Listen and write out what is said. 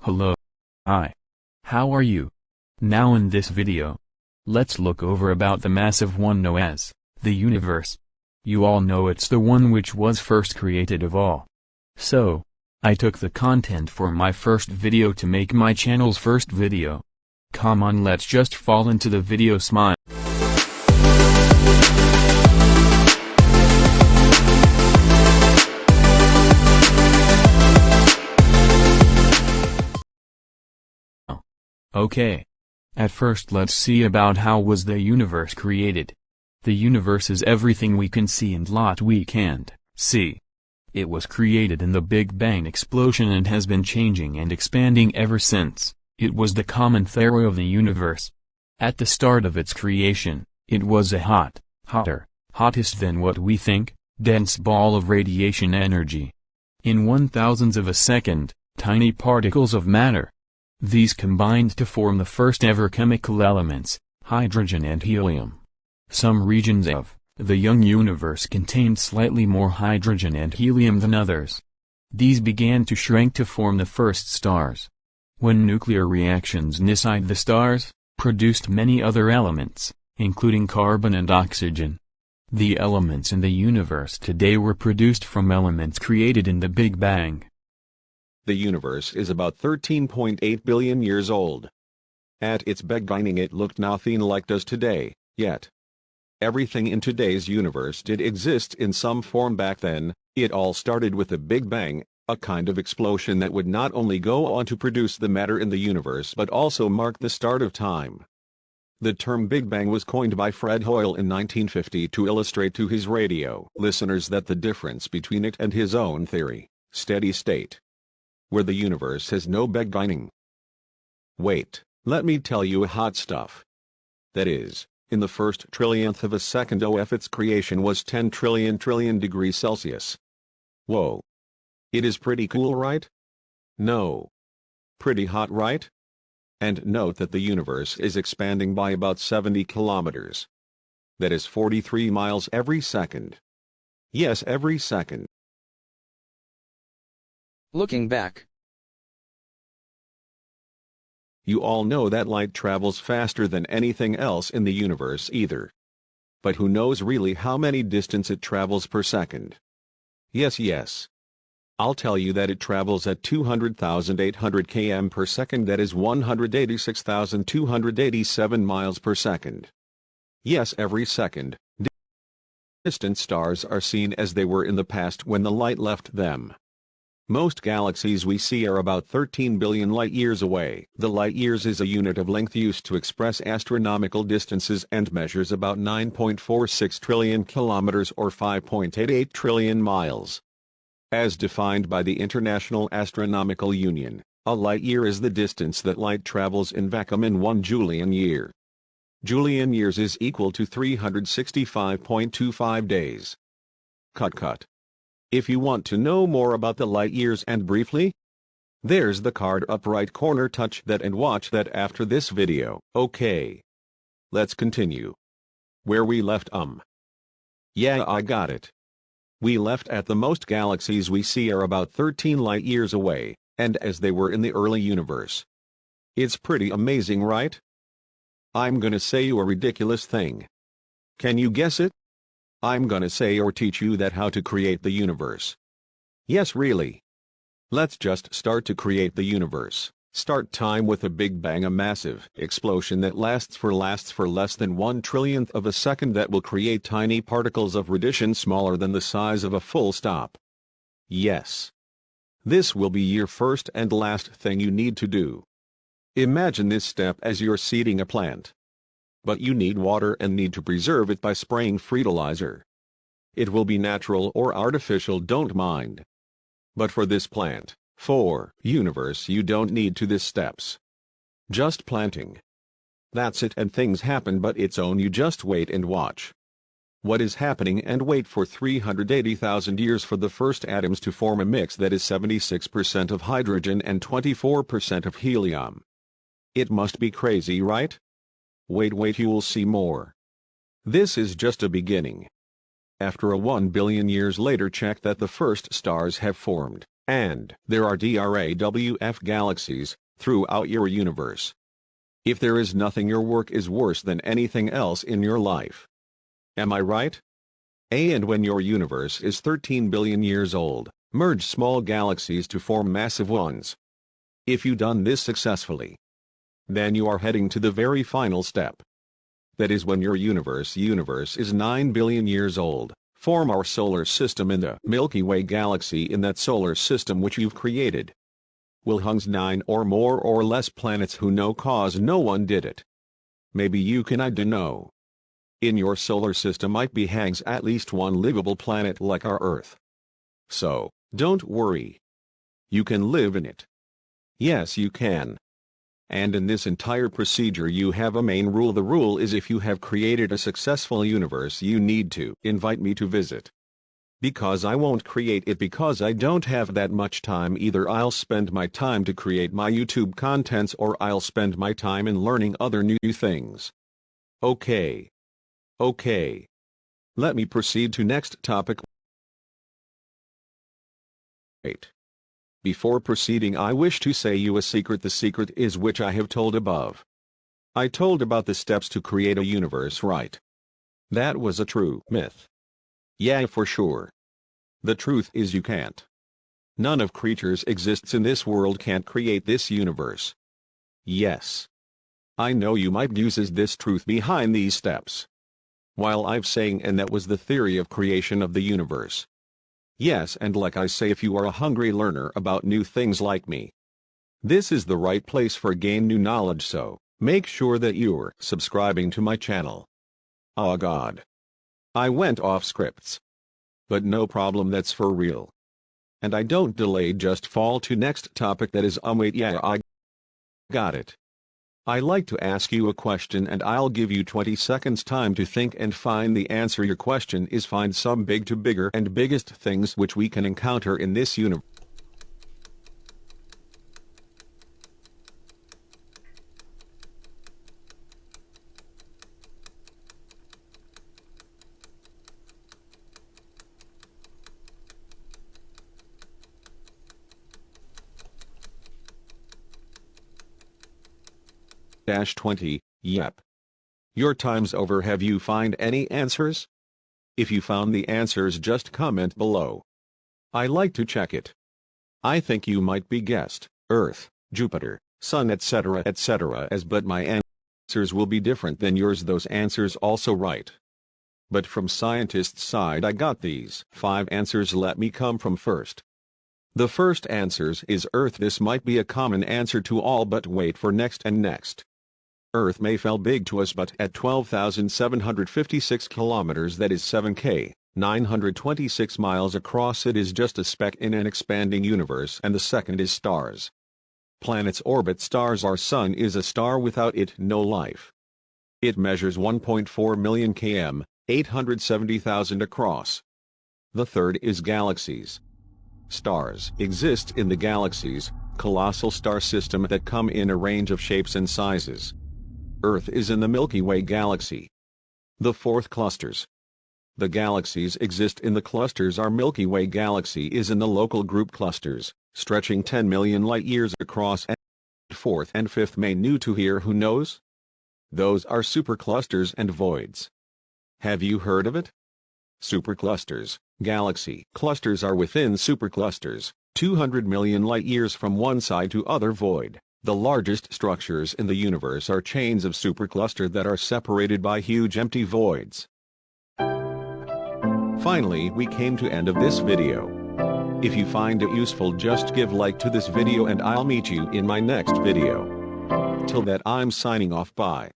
Hello. Hi. How are you? Now in this video, let's look over about the massive one known as the universe. You all know it's the one which was first created of all. So, I took the content for my first video to make my channel's first video. Come on, let's just fall into the video. Smile. Okay. At first let's see about how was the universe created. The universe is everything we can see and lot we can't see. It was created in the Big Bang explosion and has been changing and expanding ever since. It was the common theory of the universe. At the start of its creation, it was a hottest than what we think, dense ball of radiation energy. In 1/1000th of a second, tiny particles of matter. These combined to form the first ever chemical elements, hydrogen and helium. Some regions of the young universe contained slightly more hydrogen and helium than others. These began to shrink to form the first stars. When nuclear reactions inside the stars produced many other elements, including carbon and oxygen. The elements in the universe today were produced from elements created in the Big Bang. The universe is about 13.8 billion years old. At its beginning it looked nothing like does today, yet everything in today's universe did exist in some form back then. It all started with a Big Bang, a kind of explosion that would not only go on to produce the matter in the universe but also mark the start of time. The term Big Bang was coined by Fred Hoyle in 1950 to illustrate to his radio listeners that the difference between it and his own theory, steady state, where the universe has no beginning. Wait, let me tell you a hot stuff. That is, in the first trillionth of a second of its creation was 10 trillion degrees Celsius. Whoa. It is pretty cool, right? No. Pretty hot, right? And note that the universe is expanding by about 70 kilometers. That is 43 miles every second. Yes, every second. Looking back, you all know that light travels faster than anything else in the universe either. But who knows really how many distance it travels per second? Yes. I'll tell you that it travels at 200,800 km per second, that is 186,287 miles per second. Yes, every second. Distant stars are seen as they were in the past when the light left them. Most galaxies we see are about 13 billion light-years away. The light-years is a unit of length used to express astronomical distances and measures about 9.46 trillion kilometers or 5.88 trillion miles. As defined by the International Astronomical Union, a light-year is the distance that light travels in vacuum in 1 Julian year. Julian years is equal to 365.25 days. Cut. If you want to know more about the light years and briefly, there's the card up right corner, touch that and watch that after this video. Okay. Let's continue. Where we left Yeah, I got it. We left at the most galaxies we see are about 13 light years away, and as they were in the early universe. It's pretty amazing, right? I'm gonna say you a ridiculous thing. Can you guess it? I'm gonna say or teach you that how to create the universe. Yes, really. Let's just start to create the universe. Start time with a Big Bang, a massive explosion that lasts for less than 1 trillionth of a second, that will create tiny particles of radiation smaller than the size of a full stop. Yes. This will be your first and last thing you need to do. Imagine this step as you're seeding a plant. But you need water and need to preserve it by spraying fertilizer. It will be natural or artificial, don't mind. But for this plant, for universe, you don't need to these steps. Just planting. That's it, and things happen but its own. You just wait and watch what is happening and wait for 380,000 years for the first atoms to form a mix that is 76% of hydrogen and 24% of helium. It must be crazy, right? Wait, you'll see more. This is just a beginning. After a 1 billion years later, check that the first stars have formed. And there are DRAWF galaxies throughout your universe. If there is nothing, your work is worse than anything else in your life. Am I right? And when your universe is 13 billion years old, merge small galaxies to form massive ones. If you've done this successfully, then you are heading to the very final step. That is when your universe is 9 billion years old. Form our solar system in the Milky Way galaxy. In that solar system which you've created will hungs 9 or more or less planets. Who know, cause no one did it. Maybe you can, I don't know. In your solar system might be hangs at least one livable planet like our Earth. So, don't worry. You can live in it. Yes, you can. And in this entire procedure you have a main rule. The rule is, if you have created a successful universe, you need to invite me to visit. Because I won't create it, because I don't have that much time. Either I'll spend my time to create my YouTube contents, or I'll spend my time in learning other new things. Okay. Okay. Let me proceed to next topic. Wait. Before proceeding, I wish to say you a secret. The secret is which I have told above. I told about the steps to create a universe, right? That was a true myth. Yeah, for sure. The truth is you can't. None of creatures exists in this world can't create this universe. Yes. I know you might use this truth behind these steps. While I've saying, and that was the theory of creation of the universe. Yes, and like I say, if you are a hungry learner about new things like me, this is the right place for gain new knowledge, so make sure that you're subscribing to my channel. Oh God. I went off scripts. But no problem, that's for real. And I don't delay, just fall to next topic. That is wait, yeah, I got it. I like to ask you a question and I'll give you 20 seconds time to think and find the answer. Your question is, find some big to bigger and biggest things which we can encounter in this universe. -20, yep. Your time's over. Have you find any answers? If you found the answers, just comment below. I like to check it. I think you might be guessed Earth, Jupiter, Sun, etc. as, but my answers will be different than yours. Those answers also right. But from scientists' side I got these 5 answers. Let me come from first. The first answers is Earth. This might be a common answer to all, but wait for next and next. Earth may feel big to us, but at 12,756 kilometers, that is 7K, 926 miles across, it is just a speck in an expanding universe. And the second is stars. Planets orbit stars. Our sun is a star. Without it, no life. It measures 1.4 million km, 870,000 across. The third is galaxies. Stars exist in the galaxies, colossal star system that come in a range of shapes and sizes. Earth is in the Milky Way galaxy. The fourth, clusters. The galaxies exist in the clusters. Our Milky Way galaxy is in the local group clusters, stretching 10 million light-years across. And fourth and fifth, may new to here, who knows? Those are superclusters and voids. Have you heard of it? Superclusters, galaxy clusters are within superclusters, 200 million light-years from one side to other void. The largest structures in the universe are chains of supercluster that are separated by huge empty voids. Finally, we came to end of this video. If you find it useful, just give like to this video and I'll meet you in my next video. Till that, I'm signing off. Bye.